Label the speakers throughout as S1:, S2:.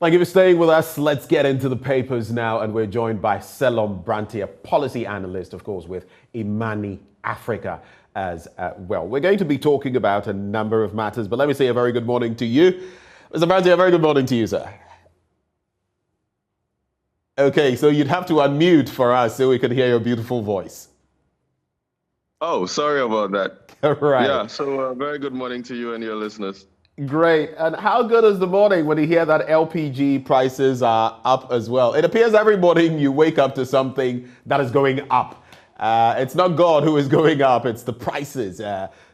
S1: Thank you for staying with us. Let's get into the papers now. And we're joined by Selom Branti, a policy analyst, of course, with Imani Africa as well. We're going to be talking about a number of matters, but let me say a very good morning to you. Mr. Branti, a very good morning to you, sir. Okay, so you'd have to unmute for us so we could hear your beautiful voice.
S2: Oh, sorry about that.
S1: Right.
S2: Yeah, so very good morning to you and your listeners.
S1: Great. And how good is the morning when you hear that LPG prices are up as well? It appears every morning you wake up to something that is going up. It's not God who is going up, it's the prices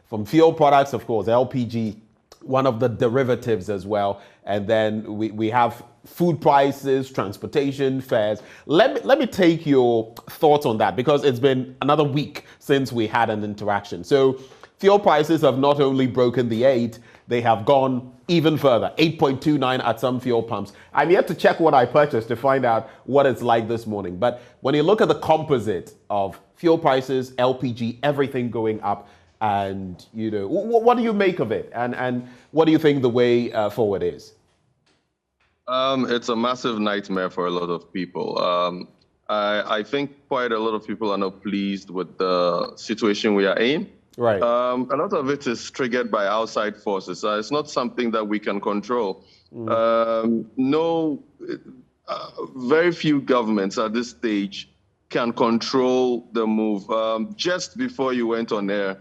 S1: from fuel products, of course, LPG, one of the derivatives as well. And then we have food prices, transportation, fares. Let me take your thoughts on that because it's been another week since we had an interaction. So fuel prices have not only broken the 8, they have gone even further, 8.29 at some fuel pumps. I'm yet to check what I purchased to find out what it's like this morning. But when you look at the composite of fuel prices, LPG, everything going up, and what do you make of it? And what do you think the way forward is?
S2: It's a massive nightmare for a lot of people. I think quite a lot of people are not pleased with the situation we are in.
S1: Right.
S2: A lot of it is triggered by outside forces. It's not something that we can control. Very few governments at this stage can control the move. Just before you went on air,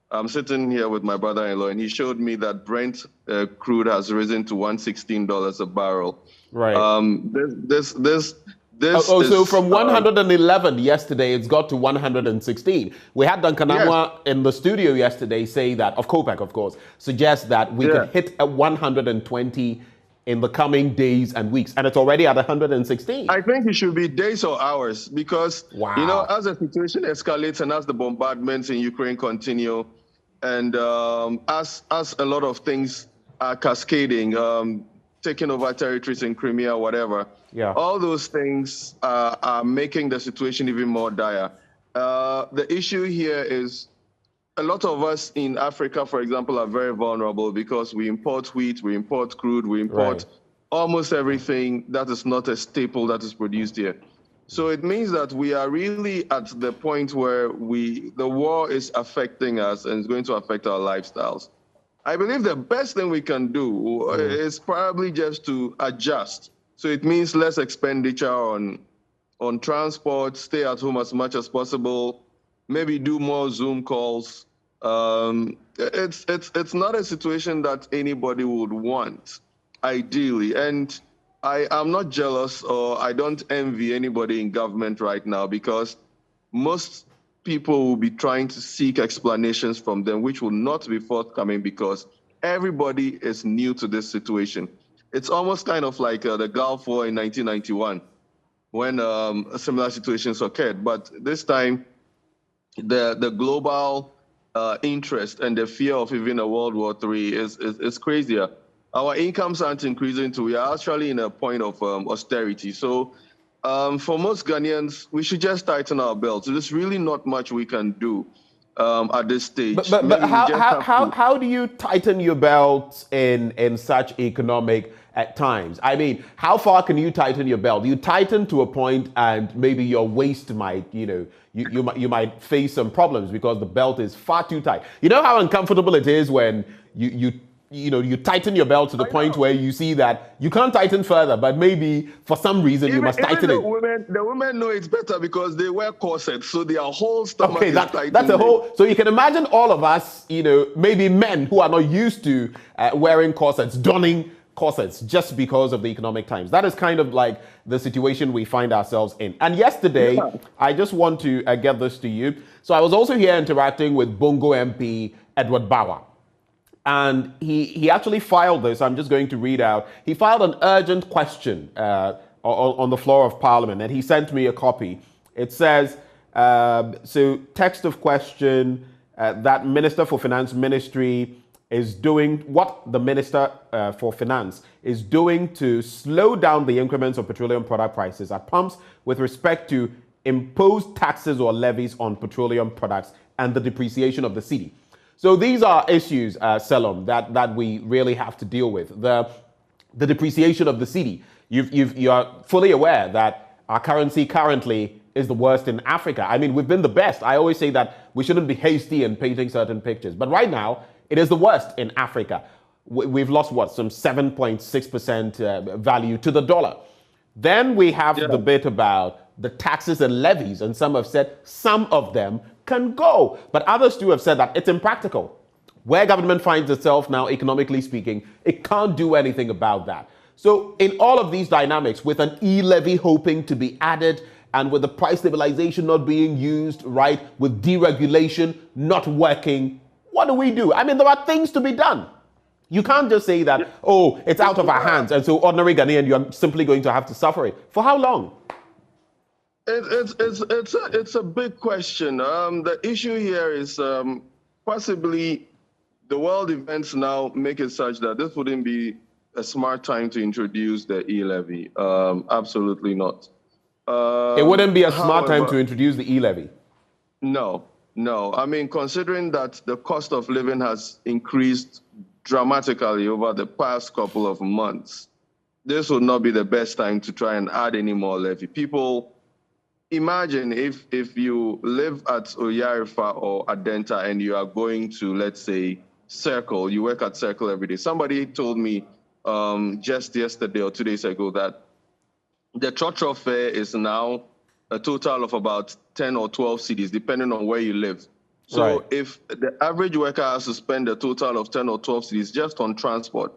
S2: I'm sitting here with my brother-in-law, and he showed me that Brent crude has risen to $116 a barrel.
S1: Right.
S2: So
S1: from 111 yesterday, it's got to 116. We had Duncan Amwa in the studio yesterday say that, of COPEC, of course, suggests that we could hit at 120 in the coming days and weeks, and it's already at 116.
S2: I think it should be days or hours because, as the situation escalates and as the bombardments in Ukraine continue, and as a lot of things are cascading, taking over territories in Crimea, whatever, all those things are making the situation even more dire. The issue here is a lot of us in Africa, for example, are very vulnerable because we import wheat, we import crude, we import almost everything that is not a staple that is produced here. So it means that we are really at the point where the war is affecting us and it's going to affect our lifestyles. I believe the best thing we can do is probably just to adjust. So it means less expenditure on transport, stay at home as much as possible, maybe do more Zoom calls. It's not a situation that anybody would want, ideally. And I'm not jealous or I don't envy anybody in government right now because most people will be trying to seek explanations from them, which will not be forthcoming because everybody is new to this situation. It's almost kind of like the Gulf War in 1991 when a similar situation occurred. But this time, the global interest and the fear of even a World War III is crazier. Our incomes aren't increasing, so we are actually in a point of austerity. So for most Ghanaians, we should just tighten our belts. There's really not much we can do at this stage.
S1: But how do you tighten your belts in such economic at times? I mean, how far can you tighten your belt? You tighten to a point, and maybe your waist might, you might face some problems because the belt is far too tight. You know how uncomfortable it is when you tighten your belt to the point where you see that you can't tighten further, but maybe for some reason you must tighten it.
S2: The women know it's better because they wear corsets, so their whole stomach is tightened.
S1: That's a whole. So you can imagine all of us, maybe men who are not used to wearing corsets, donning corsets just because of the economic times. That is kind of like the situation we find ourselves in. And yesterday, I just want to get this to you. So I was also here interacting with Bongo MP Edward Bawa. And he actually filed this. I'm just going to read out. He filed an urgent question on the floor of Parliament, and he sent me a copy. It says, so text of question, that Minister for Finance Ministry is doing, what the Minister for Finance is doing to slow down the increments of petroleum product prices at pumps with respect to imposed taxes or levies on petroleum products and the depreciation of the cedi. So these are issues, Selom, that we really have to deal with. The depreciation of the cedi. You are fully aware that our currency currently is the worst in Africa. I mean, we've been the best. I always say that we shouldn't be hasty in painting certain pictures, but right now it is the worst in Africa. We've lost what, some 7.6% value to the dollar. Then we have the bit about the taxes and levies, and some have said some of them can go, but others too have said that it's impractical. Where government finds itself now, economically speaking, it can't do anything about that. So in all of these dynamics, with an E-levy hoping to be added, and with the price stabilization not being used, right, with deregulation not working, what do? I mean, there are things to be done. You can't just say that, oh, it's out of our hands, and so ordinary Ghanaian, you're simply going to have to suffer it. For how long?
S2: It's a big question. The issue here is possibly the world events now make it such that this wouldn't be a smart time to introduce the E-levy. Absolutely not.
S1: It wouldn't be a smart time to introduce the E-levy.
S2: No. I mean, considering that the cost of living has increased dramatically over the past couple of months, this would not be the best time to try and add any more levy. People, imagine if you live at Oyarifa or Adenta and you are going to, let's say, Circle, you work at Circle every day. Somebody told me just yesterday or 2 days ago that the trotro fare is now a total of about 10 or 12 cedis, depending on where you live. So if the average worker has to spend a total of 10 or 12 cedis just on transport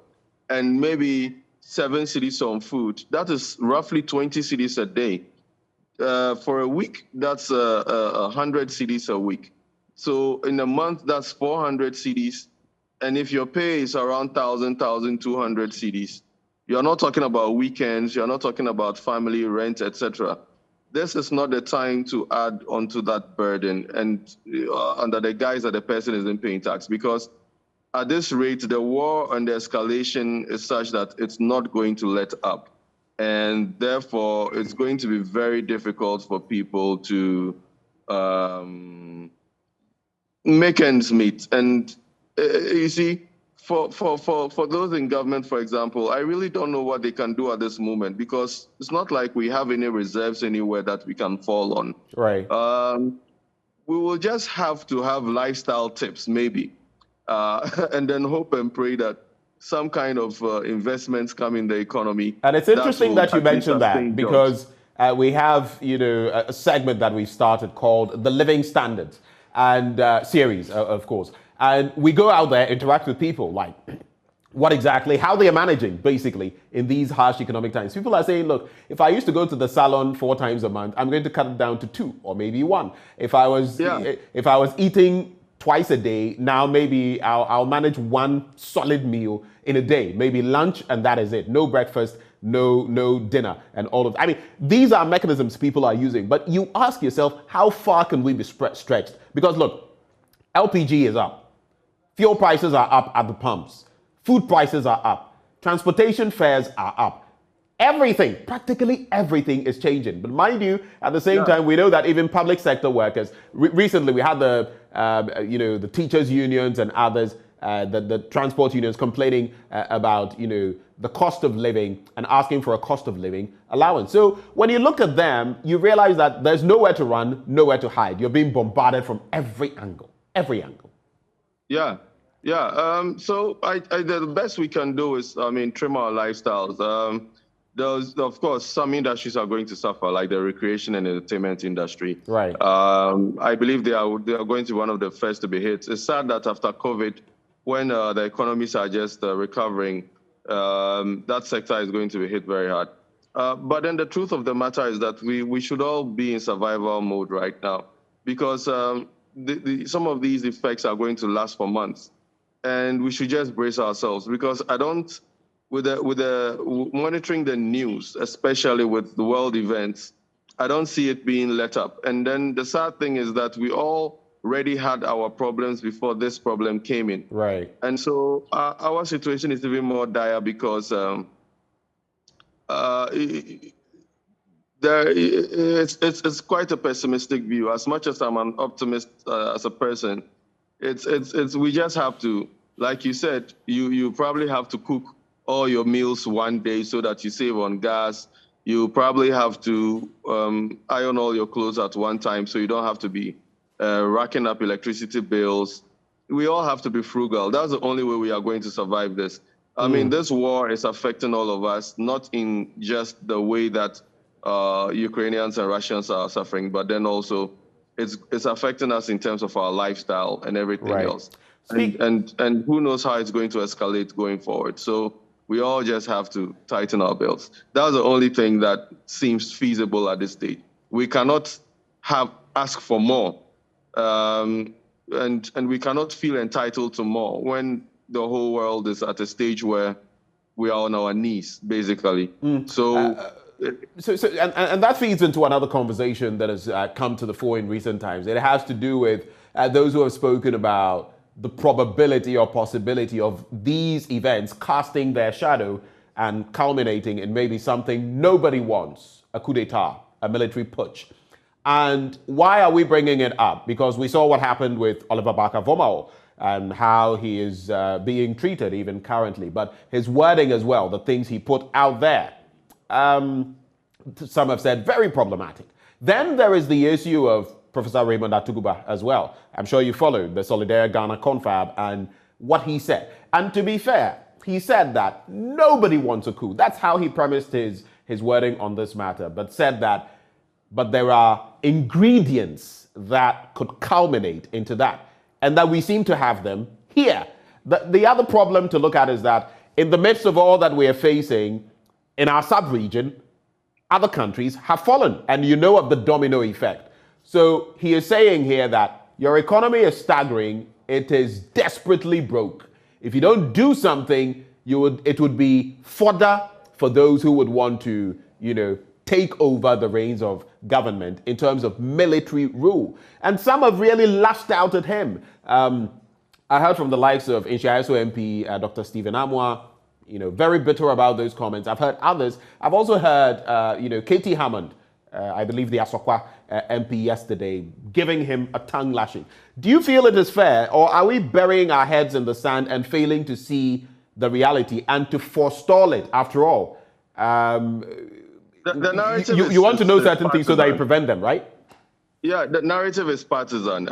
S2: and maybe 7 cedis on food, that is roughly 20 cedis a day. For a week, that's 100 cedis a week. So in a month, that's 400 cedis. And if your pay is around 1,000, 1,200 cedis, you're not talking about weekends, you're not talking about family rent, etc. This is not the time to add onto that burden and under the guise that the person isn't paying tax, because at this rate, the war and the escalation is such that it's not going to let up. And therefore, it's going to be very difficult for people to make ends meet. And you see, for those in government, for example, I really don't know what they can do at this moment, because it's not like we have any reserves anywhere that we can fall on.
S1: Right.
S2: We will just have to have lifestyle tips, maybe, and then hope and pray that some kind of investments come in the economy.
S1: And it's interesting that you mentioned that, because we have, a segment that we started called the Living Standards and series, of course. And we go out there, interact with people, like how they are managing, basically, in these harsh economic times. People are saying, look, if I used to go to the salon 4 times a month, I'm going to cut it down to 2 or maybe 1. If I was eating twice a day, now maybe I'll manage 1 solid meal in a day, maybe lunch, and that is it. No breakfast, no dinner, and all of that. I mean, these are mechanisms people are using, but you ask yourself, how far can we be stretched? Because look, LPG is up. Fuel prices are up at the pumps. Food prices are up. Transportation fares are up. Everything, practically everything is changing. But mind you, at the same time, we know that even public sector workers, recently we had the teachers unions and others, the transport unions complaining about, the cost of living and asking for a cost of living allowance. So when you look at them, you realize that there's nowhere to run, nowhere to hide. You're being bombarded from every angle.
S2: Yeah. So the best we can do is, trim our lifestyles. There's, of course, some industries are going to suffer, like the recreation and entertainment industry.
S1: Right.
S2: I believe they are going to be one of the first to be hit. It's sad that after COVID, when the economies are just recovering, that sector is going to be hit very hard. But then the truth of the matter is that we should all be in survival mode right now, because some of these effects are going to last for months, and we should just brace ourselves, because with the monitoring the news, especially with the world events, I don't see it being let up. And then the sad thing is that we already had our problems before this problem came in.
S1: Right.
S2: And so our situation is even more dire, because it's quite a pessimistic view. As much as I'm an optimist as a person, it's we just have to, like you said, you probably have to cook all your meals one day so that you save on gas. You probably have to iron all your clothes at one time so you don't have to be racking up electricity bills. We all have to be frugal. That's the only way we are going to survive this. I mean, this war is affecting all of us, not in just the way that Ukrainians and Russians are suffering, but then also it's affecting us in terms of our lifestyle and everything else. And who knows how it's going to escalate going forward. So we all just have to tighten our belts. That's the only thing that seems feasible at this stage. We cannot ask for more, and we cannot feel entitled to more when the whole world is at a stage where we are on our knees, basically. So
S1: that feeds into another conversation that has come to the fore in recent times. It has to do with those who have spoken about the probability or possibility of these events casting their shadow and culminating in maybe something nobody wants, a coup d'etat, a military putsch. And why are we bringing it up? Because we saw what happened with Oliver Barker-Vormawor and how he is being treated even currently. But his wording as well, the things he put out there, some have said very problematic. Then there is the issue of Professor Raymond Atuguba as well. I'm sure you followed the Solidaire Ghana confab and what he said. And to be fair, he said that nobody wants a coup. That's how he premised his wording on this matter, but said that, but there are ingredients that could culminate into that, and that we seem to have them here. The other problem to look at is that in the midst of all that we are facing in our sub-region, other countries have fallen, and you know of the domino effect. So he is saying here that your economy is staggering, it is desperately broke. If you don't do something, it would be fodder for those who would want to, take over the reins of government in terms of military rule. And some have really lashed out at him. I heard from the likes of Inshiaiso MP, Dr. Stephen Amwa, very bitter about those comments. I've heard others. I've also heard, Katie Hammond, I believe the Asokwa MP yesterday, giving him a tongue lashing. Do you feel it is fair, or are we burying our heads in the sand and failing to see the reality and to forestall it after all?
S2: The narrative
S1: you want to know certain things so that you prevent them, right?
S2: Yeah, the narrative is partisan.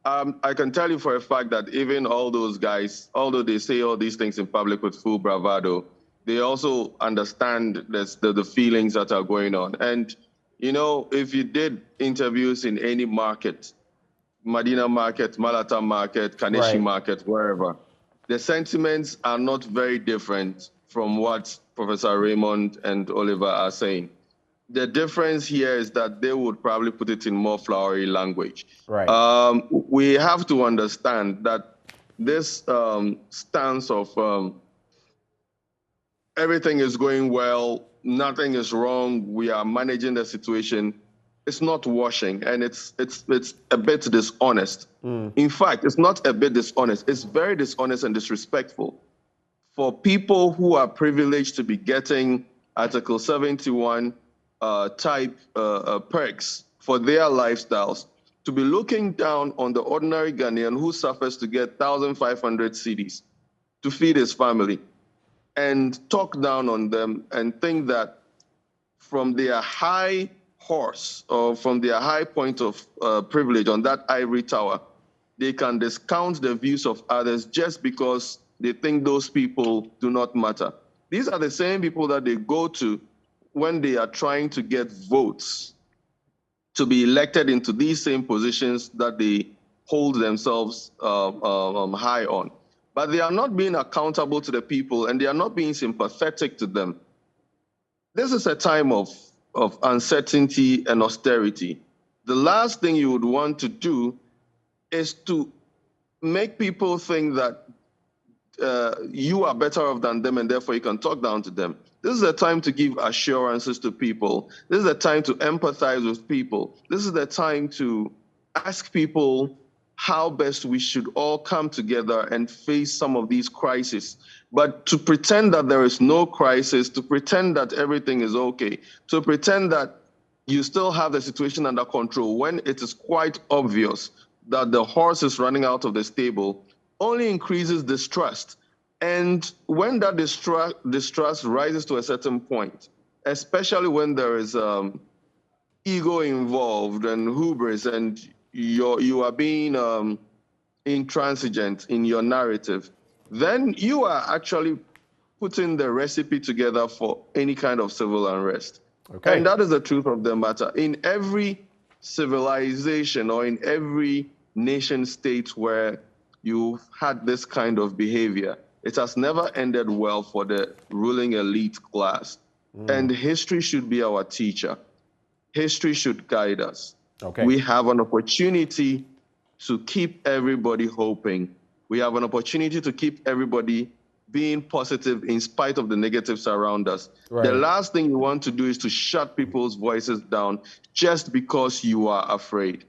S2: I can tell you for a fact that even all those guys, although they say all these things in public with full bravado, they also understand the feelings that are going on. And if you did interviews in any market, Medina market, Malata market, Kaneshi market, wherever, the sentiments are not very different from what Professor Raymond and Oliver are saying. The difference here is that they would probably put it in more flowery language.
S1: Right.
S2: We have to understand that this stance of everything is going well, nothing is wrong, we are managing the situation, it's not washing, and it's a bit dishonest. In fact, it's not a bit dishonest, it's very dishonest and disrespectful for people who are privileged to be getting Article 71 type perks for their lifestyles, to be looking down on the ordinary Ghanaian who suffers to get 1,500 cedis to feed his family, and talk down on them and think that from their high horse or from their high point of privilege on that ivory tower, they can discount the views of others just because they think those people do not matter. These are the same people that they go to when they are trying to get votes to be elected into these same positions that they hold themselves high on. But they are not being accountable to the people, and they are not being sympathetic to them. This is a time of uncertainty and austerity. The last thing you would want to do is to make people think that you are better off than them, and therefore you can talk down to them. This is a time to give assurances to people. This is a time to empathize with people. This is the time to ask people how best we should all come together and face some of these crises. But to pretend that there is no crisis, to pretend that everything is okay, to pretend that you still have the situation under control when it is quite obvious that the horse is running out of the stable, only increases distrust. And when that distrust rises to a certain point, especially when there is ego involved and hubris, and you are being intransigent in your narrative, then you are actually putting the recipe together for any kind of civil unrest. Okay. And that is the truth of the matter. In every civilization or in every nation state where you've had this kind of behavior, it has never ended well for the ruling elite class. And history should be our teacher. History should guide us. Okay. We have an opportunity to keep everybody hoping. We have an opportunity to keep everybody being positive in spite of the negatives around us. Right. The last thing you want to do is to shut people's voices down just because you are afraid.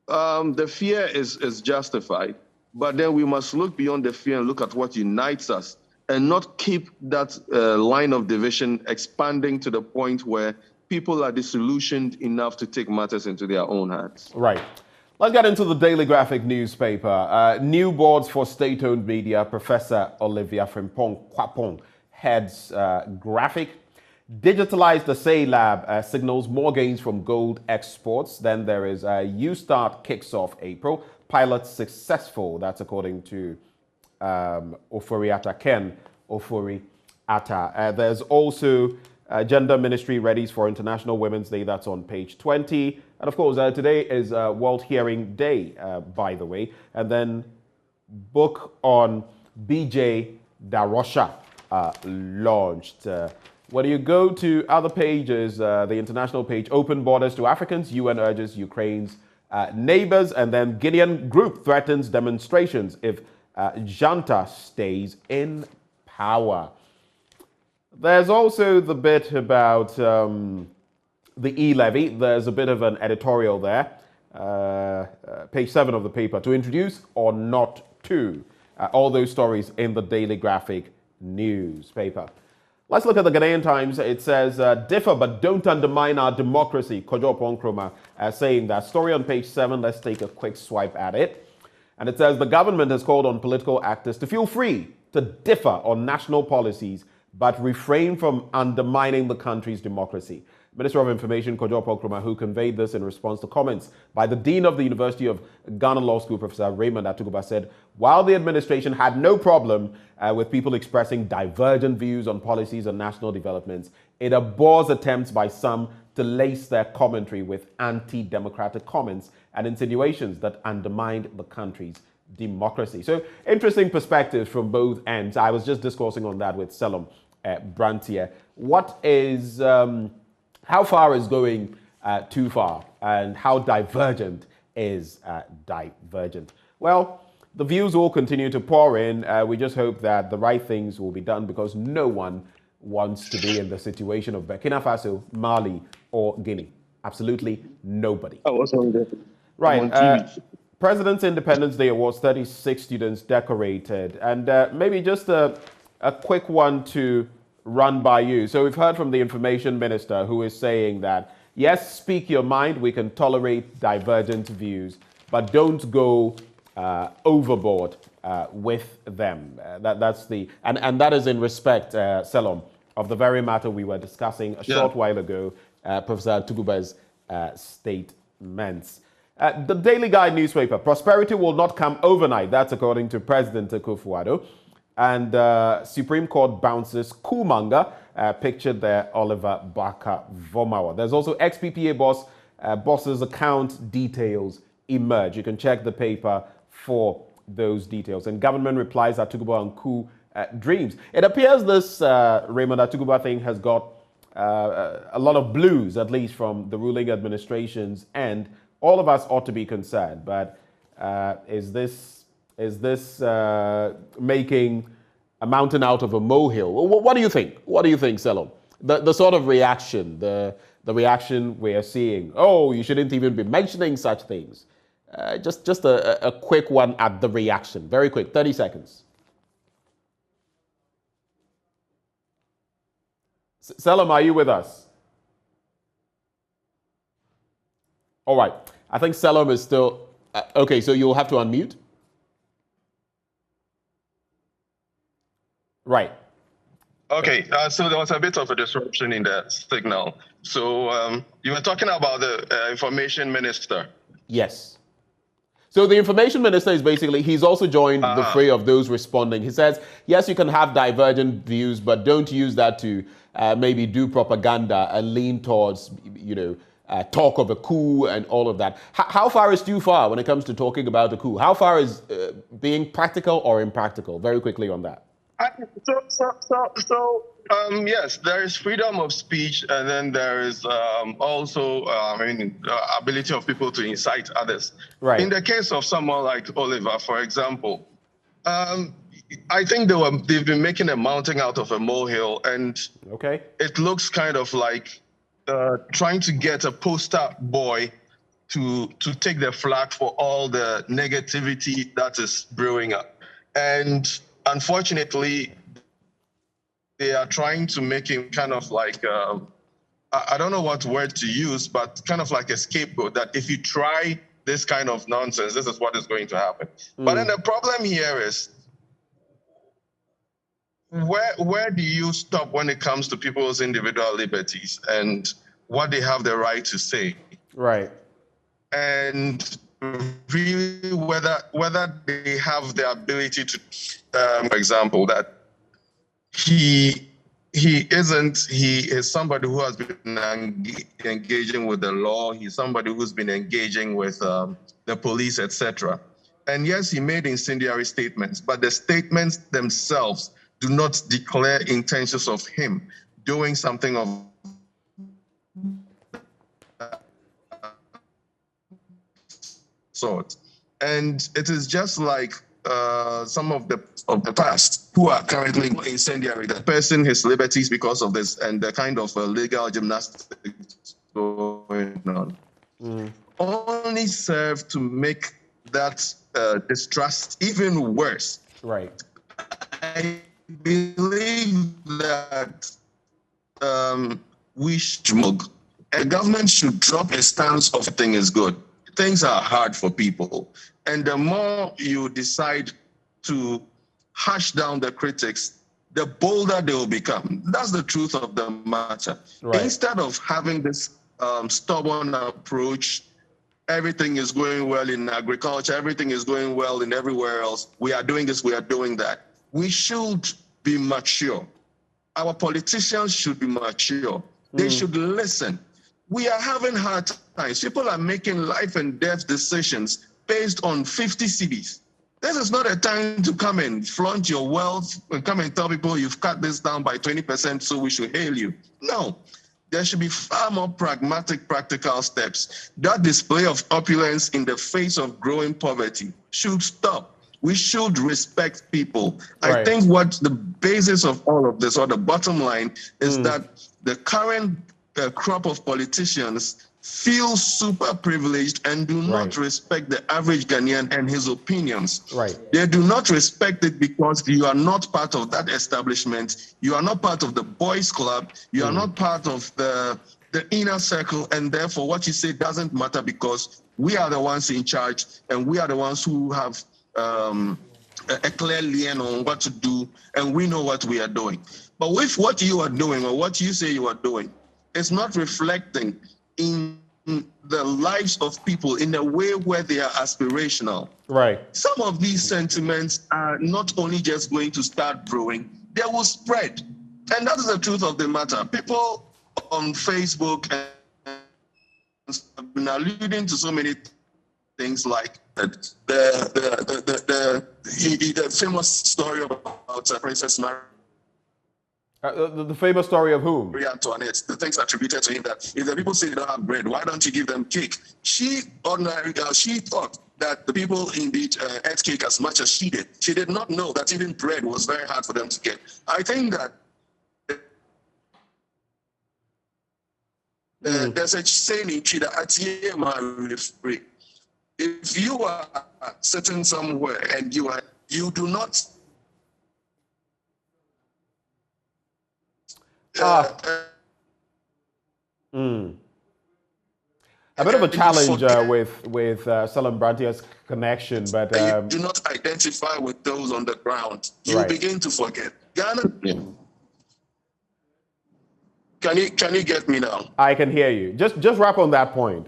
S2: The fear is justified, but then we must look beyond the fear and look at what unites us and not keep that line of division expanding to the point where people are disillusioned enough to take matters into their own hands. Right. Let's get into the Daily Graphic newspaper. New boards for state-owned media. Professor Olivia Frimpong Kwapong heads Graphic. Digitalize the Say Lab signals more gains from gold exports. Then there is YouStart kicks off April. Pilot successful. That's according to Ofori Atta, Ken Ofori Atta. There's also Gender Ministry readies for International Women's Day. That's on page 20. And of course, today is World Hearing Day, by the way. And then book on BJ Darosha launched. When you go to other pages, the international page, open borders to Africans, UN urges Ukraine's neighbors, and then Guinean group threatens demonstrations if Junta stays in power. There's also the bit about the E-levy. There's a bit of an editorial there, page 7 of the paper, to introduce or not to. All those stories in the Daily Graphic newspaper. Let's look at the Ghanaian Times. It says, differ but don't undermine our democracy. Kojo Ponkroma saying that. Story on page 7. Let's take a quick swipe at it. And it says, the government has called on political actors to feel free to differ on national policies, but refrain from undermining the country's democracy. Minister of Information Kojo Ponkroma, who conveyed this in response to comments by the Dean of the University of Ghana Law School, Professor Raymond Atuguba, said, while the administration had no problem with people expressing divergent views on policies and national developments, it abhors attempts by some to lace their commentary with anti-democratic comments and insinuations that undermined the country's democracy. So interesting perspectives from both ends. I was just discoursing on that with Selom Brantier. What is, how far is going too far, and how divergent is divergent? Well, the views will continue to pour in. We just hope that the right things will be done, because no one wants to be in the situation of Burkina Faso, Mali, or Guinea. Absolutely nobody. I was on there. Right. President's Independence Day Awards, 36 students decorated. And maybe just a quick one to run by you. So we've heard from the Information Minister, who is saying that, yes, speak your mind. We can tolerate divergent views, but don't go overboard with them. That's the, and that is in respect, Selom, of the very matter we were discussing a short while ago, Professor Tuguba's statements. The Daily Guide newspaper, prosperity will not come overnight. That's according to President Akufo-Addo. And Supreme Court bounces Kumanga, pictured there, Oliver Barker-Vomawa. There's also ex-PPA boss's account details emerge. You can check the paper for those details. And government replies Atuguba and Ku dreams. It appears this Raymond Atuguba thing has got a lot of blues, at least from the ruling administration's end. All of us ought to be concerned, but is this making a mountain out of a molehill? What do you think? What do you think, Selom? The sort of reaction, the reaction we are seeing. Oh, you shouldn't even be mentioning such things. Just a quick one at the reaction. Very quick, 30 seconds. Selom, are you with us? All right. I think Selom is still... okay, so you'll have to unmute.
S1: Right.
S2: Okay, so there was a bit of a disruption in the signal. So you were talking about the information minister.
S1: Yes. So the information minister is basically, he's also joined the fray of those responding. He says, yes, you can have divergent views, but don't use that to maybe do propaganda and lean towards, talk of a coup and all of that. How far is too far when it comes to talking about a coup? How far is being practical or impractical? Very quickly on that.
S2: Yes, there is freedom of speech, and then there is also, ability of people to incite others.
S1: Right.
S2: In the case of someone like Oliver, for example, I think they've been making a mountain out of a molehill, and it looks kind of like trying to get a poster boy to take the flak for all the negativity that is brewing up. And unfortunately, they are trying to make him kind of like, I don't know what word to use, but kind of like a scapegoat, that if you try this kind of nonsense, this is what is going to happen. But then the problem here is, where do you stop when it comes to people's individual liberties and what they have the right to say?
S1: Right.
S2: And really whether they have the ability to, for example, that he is somebody who has been engaging with the law. He's somebody who's been engaging with the police, etc. And yes, he made incendiary statements, but the statements themselves do not declare intentions of him doing something of sort. And it is just like some of the past who are currently incendiary, the person, his liberties because of this, and the kind of legal gymnastics going on, only serve to make that distrust even worse.
S1: Right.
S2: I believe that a government should drop a stance of thing is good. Things are hard for people. And the more you decide to hush down the critics, the bolder they will become. That's the truth of the matter. Right. Instead of having this stubborn approach, everything is going well in agriculture, everything is going well in everywhere else, we are doing this, we are doing that. We should be mature. Our politicians should be mature. They should listen. We are having hard times. People are making life and death decisions based on 50 cedis. This is not a time to come and flaunt your wealth and come and tell people you've cut this down by 20%, so we should hail you. No, there should be far more pragmatic, practical steps. That display of opulence in the face of growing poverty should stop. We should respect people. Right. I think what the basis of all of this, or the bottom line, is that the current crop of politicians feel super privileged and do not respect the average Ghanaian and his opinions. Right. They do not respect it because you are not part of that establishment. You are not part of the boys' club. You are not part of the inner circle, and therefore what you say doesn't matter because we are the ones in charge and we are the ones who have a clear lane on what to do, and we know what we are doing. But if what you are doing or what you say you are doing is not reflecting in the lives of people in a way where they are aspirational, right? Some of these sentiments are not only just going to start brewing, they will spread. And that is the truth of the matter. People on Facebook have been alluding to so many things like the famous story about Princess Mary.
S1: The famous story of whom?
S2: Marie Antoinette. The things attributed to him that if the people say they don't have bread, why don't you give them cake? She thought that the people indeed ate cake as much as she did. She did not know that even bread was very hard for them to get. I think that there's a saying in Chida, if you are sitting somewhere and you do not
S1: a bit of a challenge with Salam Brantia's connection, but
S2: you do not identify with those on the ground. You begin to forget. Ghana. Can you get me now?
S1: I can hear you. Just wrap on that point.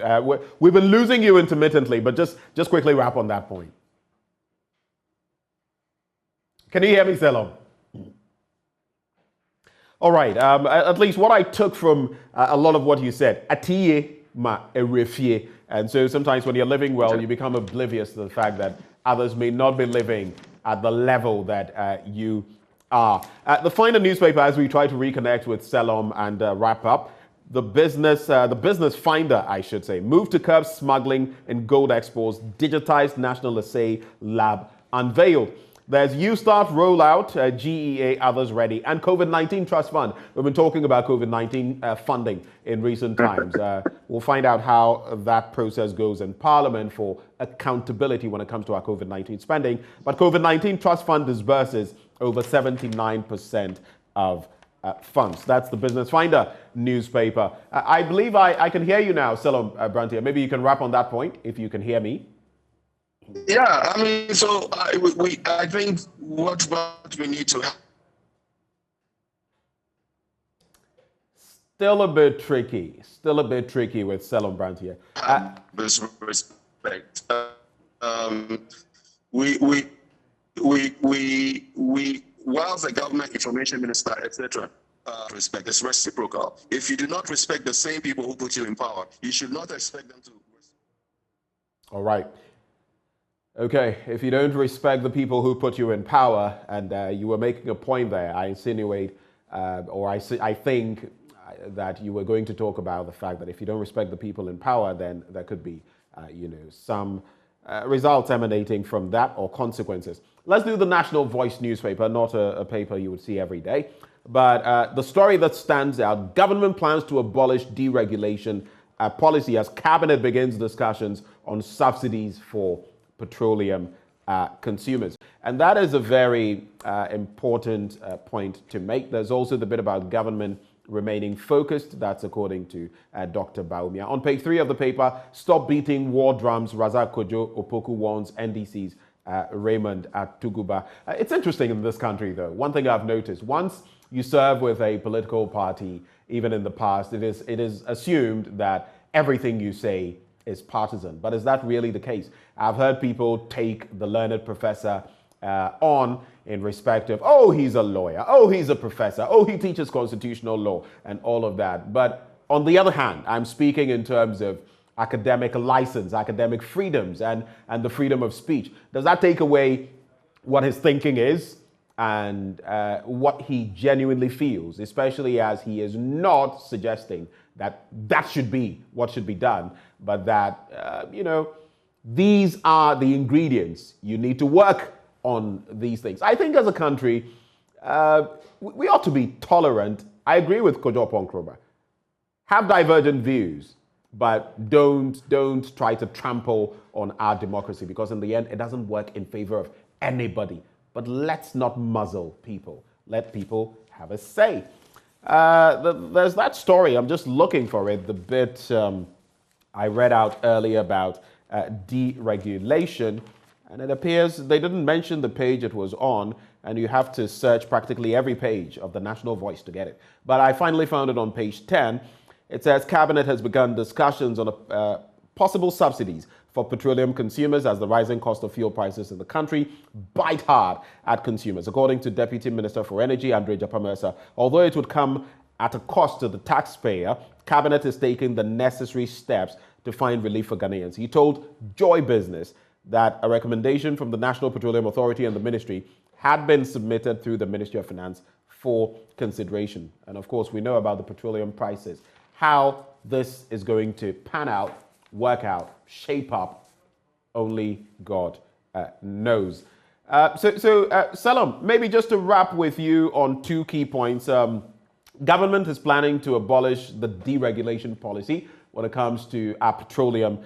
S1: We've been losing you intermittently, but just quickly wrap on that point. Can you hear me, Selom? All right. At least what I took from a lot of what you said, atiye ma erefie. And so sometimes when you're living well, you become oblivious to the fact that others may not be living at the level that you are. The final newspaper, as we try to reconnect with Selom and wrap up, the business finder, I should say, move to curb smuggling in gold exports, digitized national assay lab unveiled. There's YouStart rollout, GEA, others ready, and COVID-19 trust fund. We've been talking about COVID-19 funding in recent times. We'll find out how that process goes in Parliament for accountability when it comes to our COVID-19 spending. But COVID-19 trust fund disburses over 79% of funds. That's the Business Finder newspaper. I believe I can hear you now, Selom Brantia. Maybe you can wrap on that point if you can hear me.
S2: Yeah, I mean, so I think what we need to have.
S1: Still a bit tricky with Selom Brantia.
S2: Respect. Whilst the government information minister, etc., respect, it's reciprocal. If you do not respect the same people who put you in power, you should not expect them to.
S1: All right. Okay, if you don't respect the people who put you in power, and you were making a point there, I insinuate, I think that you were going to talk about the fact that if you don't respect the people in power, then there could be, some results emanating from that or consequences. Let's do the National Voice newspaper, not a paper you would see every day, but the story that stands out: government plans to abolish deregulation policy as cabinet begins discussions on subsidies for petroleum consumers. And that is a very important point to make. There's also the bit about government remaining focused. That's according to Dr. Baumia. On page 3 of the paper, stop beating war drums, Razak Kojo Opoku warns NDC's Raymond Tuguba. It's interesting in this country, though. One thing I've noticed, once you serve with a political party, even in the past, it is assumed that everything you say is partisan. But is that really the case? I've heard people take the learned professor on in respect of, oh, he's a lawyer, oh, he's a professor, oh, he teaches constitutional law and all of that. But on the other hand, I'm speaking in terms of academic license, academic freedoms, and the freedom of speech. Does that take away what his thinking is and what he genuinely feels, especially as he is not suggesting that should be what should be done, but that, these are the ingredients. You need to work on these things. I think as a country, we ought to be tolerant. I agree with Kojo Ponkroba. Have divergent views, but don't try to trample on our democracy, because in the end, it doesn't work in favor of anybody. But let's not muzzle people. Let people have a say. There's that story. I'm just looking for it. The bit I read out earlier about deregulation, and it appears they didn't mention the page it was on, and you have to search practically every page of the National Voice to get it. But I finally found it on page 10. It says Cabinet has begun discussions on possible subsidies for petroleum consumers as the rising cost of fuel prices in the country bite hard at consumers. According to Deputy Minister for Energy, Andre Japamersa, although it would come at a cost to the taxpayer, Cabinet is taking the necessary steps to find relief for Ghanaians. He told Joy Business that a recommendation from the National Petroleum Authority and the ministry had been submitted through the Ministry of Finance for consideration. And of course, we know about the petroleum prices. How this is going to pan out, work out, shape up, only God knows. Selom, maybe just to wrap with you on 2 key points. Government is planning to abolish the deregulation policy when it comes to our petroleum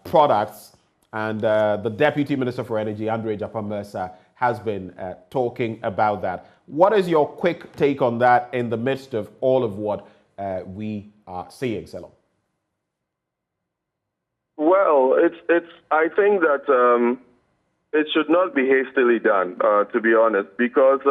S1: products. And the Deputy Minister for Energy, Andre Japamersa, has been talking about that. What is your quick take on that in the midst of all of what we are seeing, Selom?
S2: Well, I think that it should not be hastily done, to be honest, because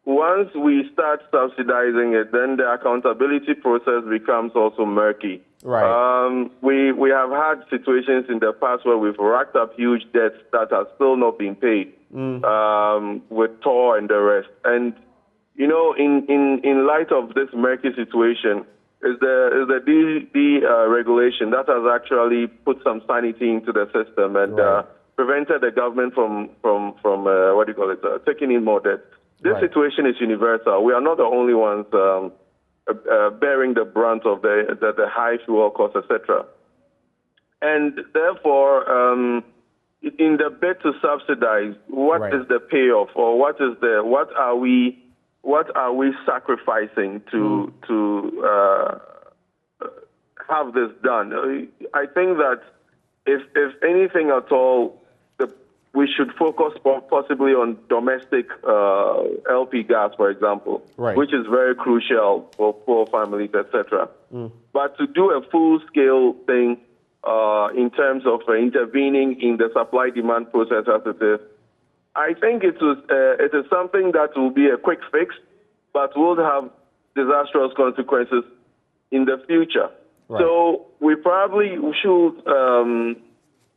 S2: once we start subsidizing it, then the accountability process becomes also murky.
S1: Right.
S2: We have had situations in the past where we've racked up huge debts that are still not being paid, with TOR and the rest. And in light of this murky situation, is the regulation that has actually put some sanity into the system and prevented the government from taking in more debt. This situation is universal. We are not the only ones bearing the brunt of the high fuel costs, etc. And therefore, in the bid to subsidize, what is the payoff, or what are we sacrificing to have this done? I think that if anything at all, we should focus possibly on domestic LP gas, for example, which is very crucial for poor families, etc. But to do a full-scale thing in terms of intervening in the supply-demand process as it is, I think it is something that will be a quick fix, but will have disastrous consequences in the future. So we probably should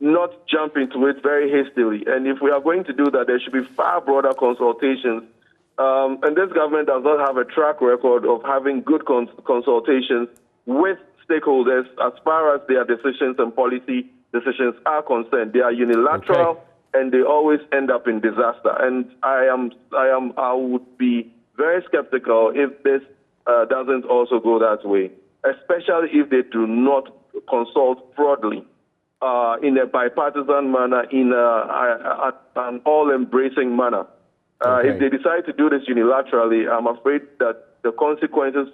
S2: not jump into it very hastily. And if we are going to do that, there should be far broader consultations. And this government does not have a track record of having good consultations with stakeholders as far as their decisions and policy decisions are concerned. They are unilateral and they always end up in disaster. And I would be very skeptical if this doesn't also go that way, especially if they do not consult broadly. In a bipartisan manner, in an all-embracing manner. If they decide to do this unilaterally, I'm afraid that the consequences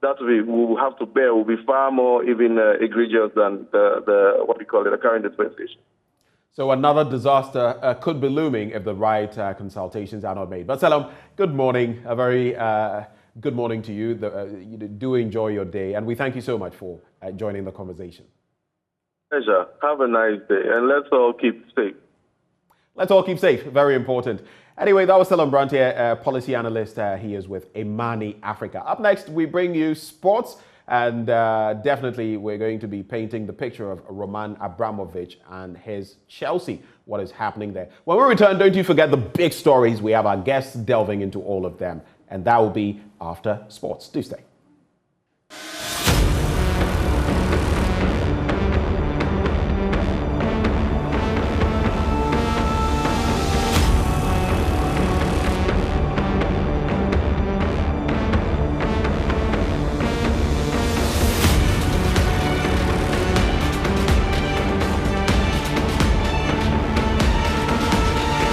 S2: that we will have to bear will be far more even egregious than the current dispensation.
S1: So another disaster could be looming if the right consultations are not made. But Salam, good morning. A very good morning to you. You do enjoy your day, and we thank you so much for joining the conversation.
S2: Pleasure. Have a nice day, and let's all keep safe.
S1: Let's all keep safe. Very important. Anyway, that was Salam Brantier, policy analyst. He is with Imani Africa. Up next, we bring you sports, and definitely we're going to be painting the picture of Roman Abramovich and his Chelsea. What is happening there? When we return, don't you forget the big stories. We have our guests delving into all of them, and that will be after sports. Do stay.